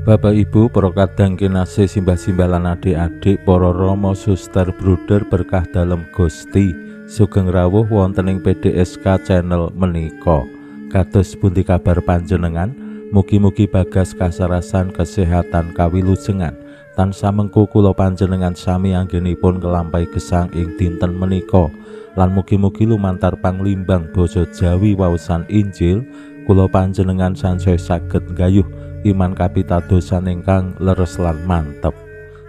Bapak Ibu para kadang kinasih simbah-simbah lan adik-adik, para rama suster bruder berkah dalem Gusti, sugeng rawuh wonten ing PDSK channel menika. Kados pundi kabar panjenengan? Mugi-mugi bagas kasarasan kesehatan kawilujengan tansah mengku kula panjenengan sami anggenipun nglampahi gesang ing dinten menika. Lan mugi-mugi lumantar panglimbang basa Jawi waosan Injil kula panjenengan sansaya saged nggayuh iman kapitadosan ingkang leres lan mantep.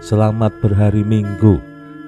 Selamat berhari Minggu.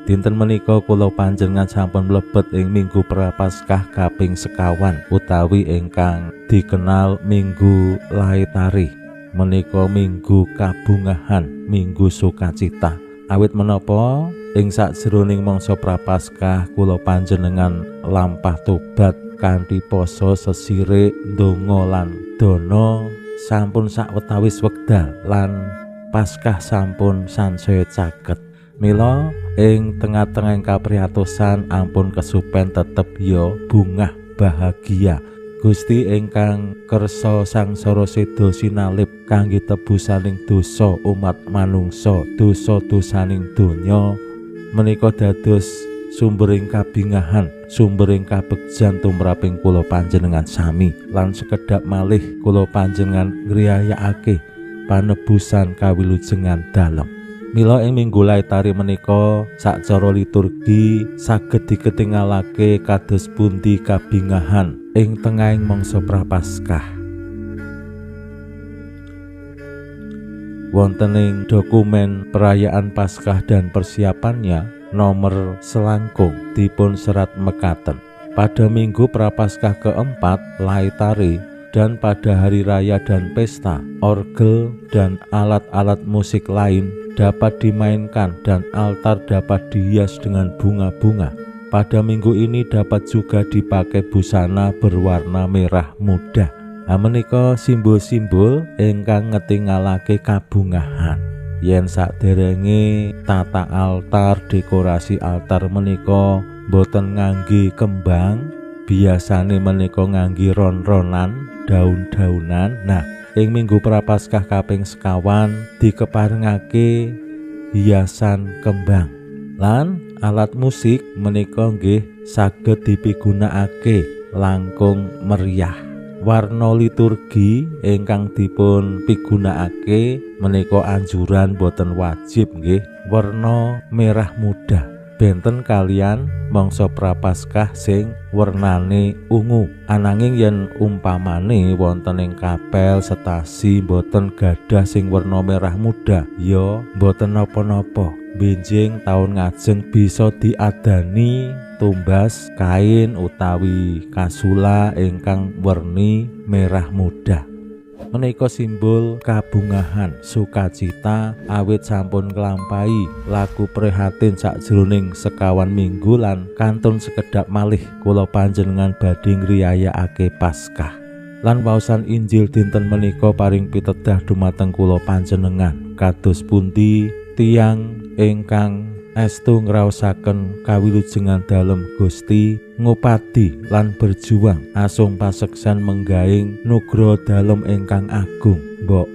Dinten menika kula panjenengan sampun mlebet ing Minggu Prapaskah kaping sekawan utawi ingkang dikenal Minggu Laetari. Menika Minggu kabungahan, Minggu sukacita. Awit menapa ing sakjroning mangsa Prapaskah kula panjenengan lampah tobat kanthi poso sesirik ndonga lan dana sampun sawetawis wekdal lan Paskah sampun sansaya caket. Mila ing tengah-tengah kapriyatosan ampun kesupen tetep ya bungah bahagia. Gusti ingkang kersa sangsara seda sinalip kangge tebusaning dosa umat manungsa, dosa-dosaning donya menika dados sumbering kabingahan, sumbering kabegjan tumraping kula panjenengan sami lan sekedhap malih kula panjenengan ngriyayakake panebusan kawilujengan dalem. Mila ing Minggu Laetari menika sacara liturgi saged diketingalake kados pundi kabingahan ing tengahing mangsa Prapaskah. Wonten ing dokumen perayaan Paskah dan persiapannya nomor selangkung dipun serat mekaten. Pada Minggu Prapaskah keempat Laetari dan pada hari raya dan pesta, orgel dan alat-alat musik lain dapat dimainkan dan altar dapat dihias dengan bunga-bunga. Pada minggu ini dapat juga dipakai busana berwarna merah muda. Menika simbol-simbol ingkang ngetingalake kabungahan. Yen saderenge tata altar, dekorasi altar menika boten ngangge kembang, biasane menika ngangge ron-ronan, daun-daunan. Nah, ing Minggu Prapaskah kaping sekawan dikeparengake hiasan kembang. Lan alat musik menika nggih saged dipigunakake langkung meriah. Warna liturgi ingkang dipun pigunakake menika anjuran boten wajib nggih werna merah muda. Benten kalian mangsa Prapaskah sing wernane ungu. Ananging yen umpamane wonten ing kapel stasi boten gadah sing werna merah muda, ya boten napa-napa. Benjing taun ngajeng bisa diadani tumbas kain utawi kasula ingkang werni merah muda. Menika simbol kabungahan, sukacita awit sampun nglampahi laku prihatin sakjroning sekawan minggu lan kantun sekedhap malih kula panjenengan badhe ngriyayakake Paskah. Lan waosan Injil dinten menika paring pitedah dumateng kula panjenengan kados pundi tiyang ingkang estu ngraosaken kawilujengan dalem Gusti ngupadi lan berjuang asung paseksan menggaing nugra dalem ingkang agung. Mbok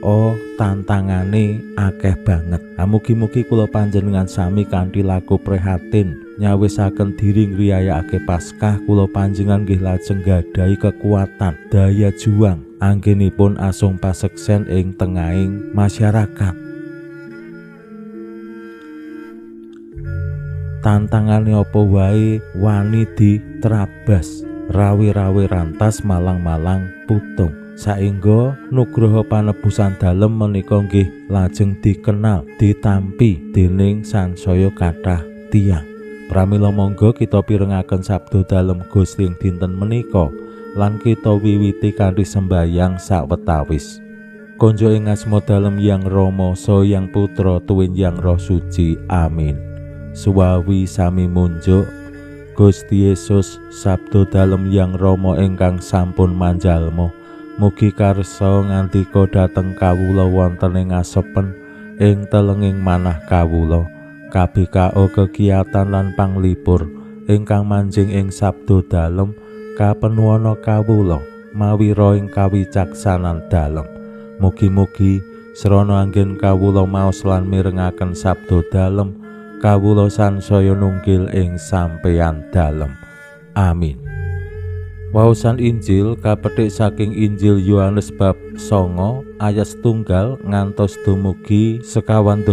tantangane akeh banget. Mugi-mugi kula panjenengan sami kanthi laku prihatin nyawisaken diri ngriyayakake Paskah, kula panjenengan nggih lajeng gadahi kekuatan daya juang anggenipun asung paseksan ing tengahing masyarakat. Tantangane apa wae wani diterabas, rawi-rawi rantas malang-malang putung. Saengga nugraha panebusan dalem menika nggih lajeng dikenal ditampi dening sansaya kathah tiyang. Pramila monggo kita pirengaken sabda dalem Gusti ing dinten menika lan kita wiwiti kanthi sembayang sawetawis. konjo ing asma dalem Yang Rama saha Yang Putra tuwin Yang Roh Suci. Amin. Suwawi sami munjuk Gusti Yesus sabda dalem Yang Rama ingkang sampun manjalma, mugi karsa ngandika dhateng kawula wonten ing asepen ing telenging manah kawula. KBKO kegiatan lan panglipur ingkang manjing ing sabda dalem kapenuwana kawula mawi ro ing kawicaksanan dalem. Mugi-mugi srana anggen kawula maos lan mirengaken sabda dalem, kawula sansaya nunggil ing sampeyan dalem. Amin. Waosan Injil kapetik saking Injil Yohanes bab 9 ayat 1 ngantos dumugi 51.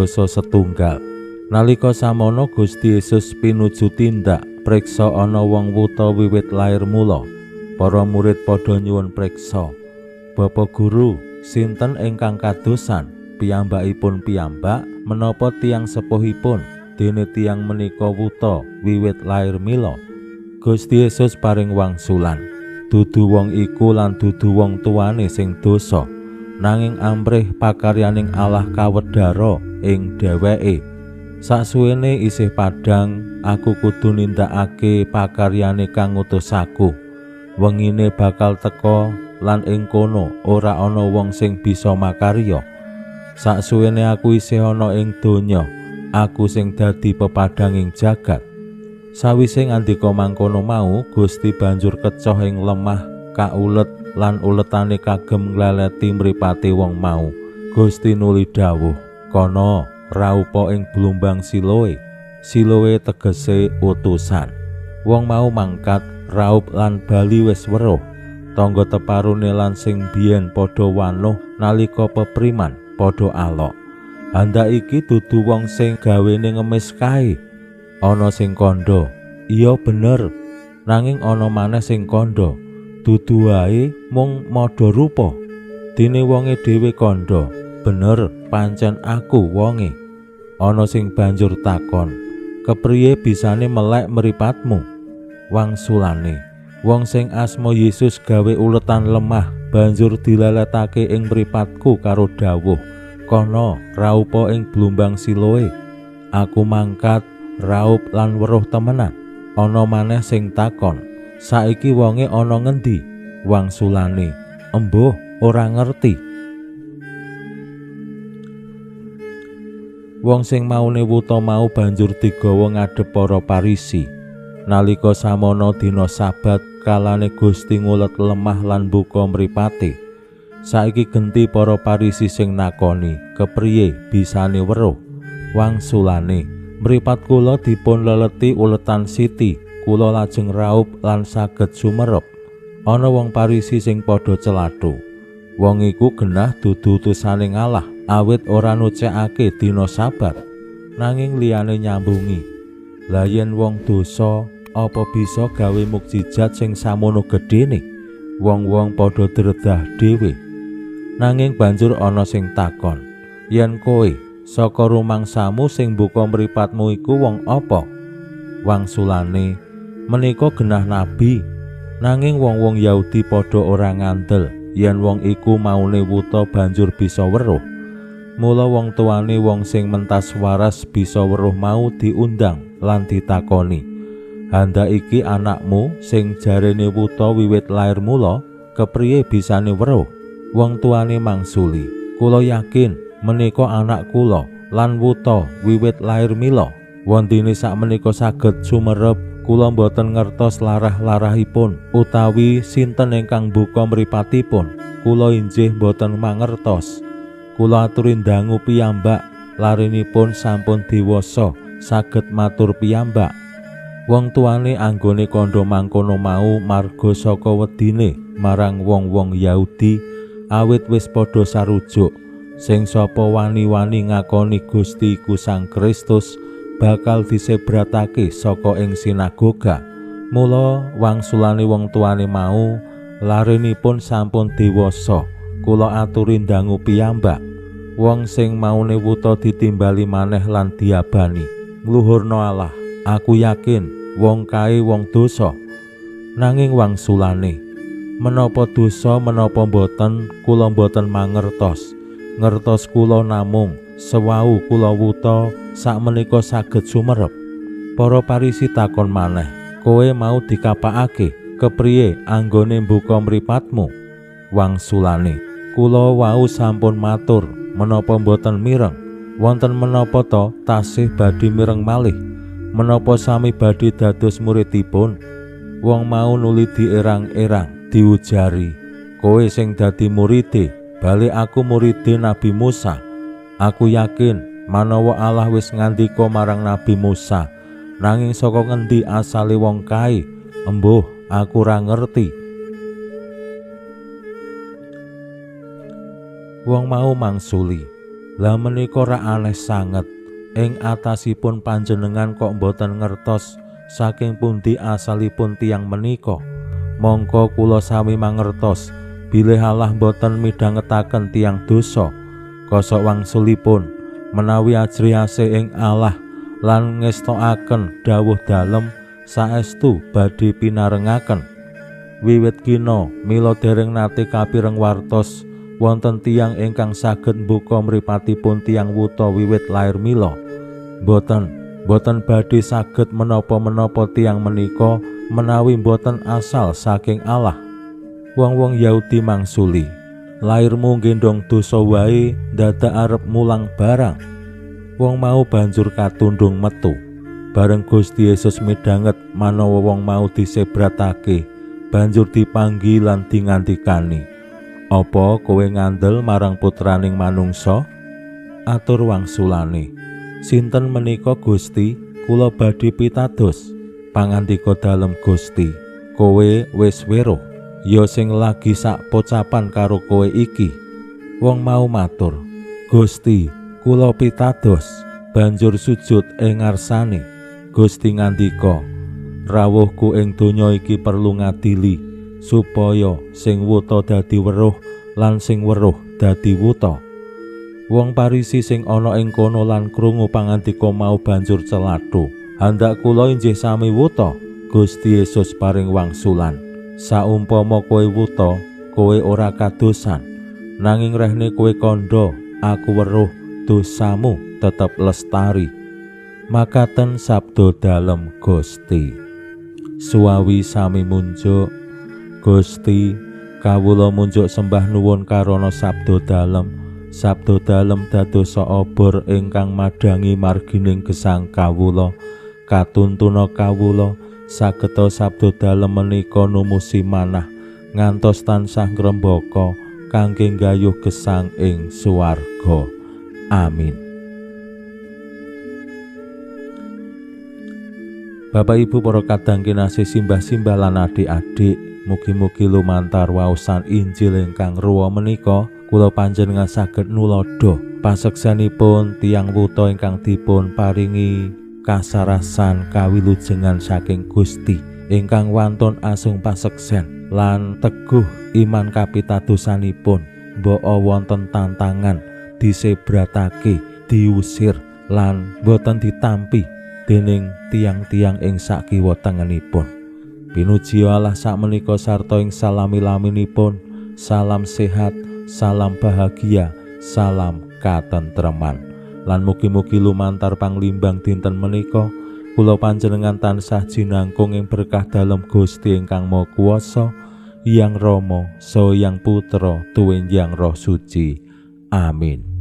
Nalika samono Gusti Yesus pinuju tindak priksa ana wong wuta wiwit lair mula. Para murid padha nyuwun priksa, "Bapa Guru, sinten ingkang kadosan, piyambakipun piyambak menapa tiyang sepuhipun dene tiyang menika wuta wiwit lair mila?" Gusti Yesus paring wangsulan, dudu wong iku lan dudu wong tuwane sing dosa, nanging amrih pakaryaning Allah kawedhara ing dheweke. Sasuwene isih padhang aku kudu nindakake pakaryane kang ngutus aku. Wengine bakal teka lan ing kono ora ana wong sing bisa makarya. Sasuwene aku isih ana ing donya, aku sing dadi pepadhanging jagat. Sawise ngandika mangkono mau, Gusti banjur kecoh ing lemah kaulet lan uletane kagem ngleleti mripate wong mau. Gusti nuli dawuh, "Kono raupa ing blumbang Siloe." Siloe tegese utusan. Wong mau mangkat raup lan bali wis weruh. Tangga teparune lan sing biyen padha wanuh nalika pepriman padha alok. Handa iki dudu wong sing gawene ngemis kae. Ana sing kandha, iya bener, nanging ana maneh sing kandha, dudu wae mung madha rupa. Dene wonge dhewe kandha, bener pancen aku wonge. Ana sing banjur takon, "Kepriye bisane melek mripatmu?" Wangsulane, "Wong sing asma Yesus gawe uletan lemah banjur dileletake ing mripatku karo dawuh, 'Kono raupa ing blumbang Siloe.' Aku mangkat, raup lan weruh temenan." Ana maneh sing takon, "Saiki wonge ana ngendi?" Wangsulane, "Embuh, ora ngerti." Wong sing maune wuta mau banjur digawa ngadhep para Parisi. Nalika samono dina Sabat, kalane Gusti ngulet lemah lan buka mripate. Saiki genti para Parisi sing nakoni, "Kepriye bisane weruh?" Wangsulane, "Mripat kula dipun leleti uletan siti, kula lajeng raup lan saged sumerep." Ana wong Parisi sing padha celathu. Wong iku genah dudu utusaning Allah, awit ora nucekake dina Sabat, nanging liyane nyambungi, "Lah yen wong dosa apa bisa gawe mukjizat sing samono gedene?" Wong-wong padha dredah dhewe. Nanging banjur ana sing takon, "Yen kowe saka rumangsamu sing buka mripatmu iku wong apa?" Wangsulane, "Menika genah nabi." Nanging wong-wong Yahudi padha ora ngandel yen wong iku maune wuta banjur bisa weruh. Mula wong tuane wong sing mentas waras bisa weruh mau diundang lan ditakoni, "Handa iki anakmu sing jarene wuta wiwit lair mula, kepriye bisane weruh?" Wong tuane mangsuli, "Kula yakin menika anak kula lan wuta wiwit lair mila. Wondene sakmenika saged sumerep, kula boten ngertos larah-larahipun utawi sinten ingkang buka mripatipun. Kula injih boten mangertos. Kula aturi dangu piyambak, larinipun sampun dewasa, saged matur piyambak." Wong tuane anggone kandha mangkono mau marga saka wedine marang wong-wong Yahudi, awit wis padha sarujuk, sing sapa wani-wani ngakoni Gusti iku Sang Kristus bakal disebratake saka ing sinagoga. Mula wangsulane wong tuane mau, larenipun sampun dewasa, kula aturi dangu piyambak. Wong sing maune wuta ditimbali maneh lan diabani, "Ngluhurna Allah, aku yakin wong kae wong dosa." Nanging wangsulane, Menapa dosa menapa boten kula boten mangertos. Ngertos kula namung sewau kula wuta sakmenika saged sumerep. Para Parisi takon maneh, kowe mau dikapakake kepriye anggone mbuka mripatmu? Wangsulane, kula wau sampun matur menapa boten mireng. Wonten menapa to tasih badhe mireng malih? Menapa sami badhe dados muridipun? Wong mau nuli dierang-erang, diujari, kowe sing dadi muride, bali aku muride Nabi Musa. Aku yakin manawa Allah wis ngandika marang Nabi Musa, nanging saka ngendi asale wong kae? Embuh, aku ora ngerti. Wong mau mangsuli, lah menika ora aneh sanget, ing atasipun panjenengan kok boten ngertos saking pundi asalipun tiyang menika. Mongko kula sami mangertos bilih Allah boten midhangetaken tiyang dosa. Kosok wangsulipun menawi ajrihase ing Allah lan ngestokaken dawuh dalem saestu badhe pinarengaken. Wiwit kina mila dereng nate kapireng wartos wonten tiyang ingkang saged mbuka mripatipun tiyang wuta wiwit lair mila. Boten badhe saged menapa-menapa tiyang menika menawi boten asal saking Allah. Wong-wong Yahudi mangsuli, lairmu nggendong dosa wae dadak arep mulang barang. Wong mau banjur katundung metu. Bareng Gusti Yesus midhanget manawa wong mau disebratake, banjur dipanggi lan dingandikani, "Apa kowe ngandel marang putraning manungsa?" Atur wangsulane, "Sinten menika Gusti? Kula badhe pitados." Pangandika dalem Gusti, "Kowe wis weruh, ya sing lagi sak pocapan karo kowe iki." Wong mau matur, "Gusti, kula pitados." Banjur sujud ing ngarsane. Gusti ngandika, "Rawuhku ing donya iki perlu ngadili, supaya sing wuta dadi weruh lan sing weruh dadi wuta." Wong Parisi sing ana ing kono lan krungu pangandika mau banjur celathu, "Handak kula injih sami wuta." Gusti Yesus paring wangsulan, "Saumpama kowe wuta, kowe ora kadosan, nanging rehne kowe kandha aku weruh, dosamu tetep lestari." Makaten sabda dalem Gusti. Suwawi sami munjuk, Gusti, kawula munjuk sembah nuwun karana sabda dalem dadosa obor ingkang madhangi margining gesang kawula. Katuntuna kawula sageta sabda dalem menika numusi manah ngantos tansah ngrembaka kangge nggayuh gesang ing suwarga. Amin. Bapak Ibu para kadang kinasih simbah-simbah lan adik-adik, mugi-mugi lumantar waosan Injil ingkang ruwa menika kula panjenengan saged nulodo paseksanipun tiyang wuta ingkang dipun paringi kasarasan kawilujengan saking Gusti, ingkang wantun asung paseksen lan teguh iman kapitadosanipun. Mbok wonten tantangan, disebratake, diusir lan boten ditampi dening tiang-tiang ing sakiwa tengenipun. Pinuji Allah sakmenika sarta ing salami-laminipun. Salam sehat, salam bahagia, salam katentreman. Lan mugi-mugi lumantar panglimbang dinten menika kula panjenengan tansah jinangkung ing berkah dalem Gusti ingkang Maha Kuwasa, Hyang Rama saha Hyang Putra tuwin Hyang Roh Suci. Amin.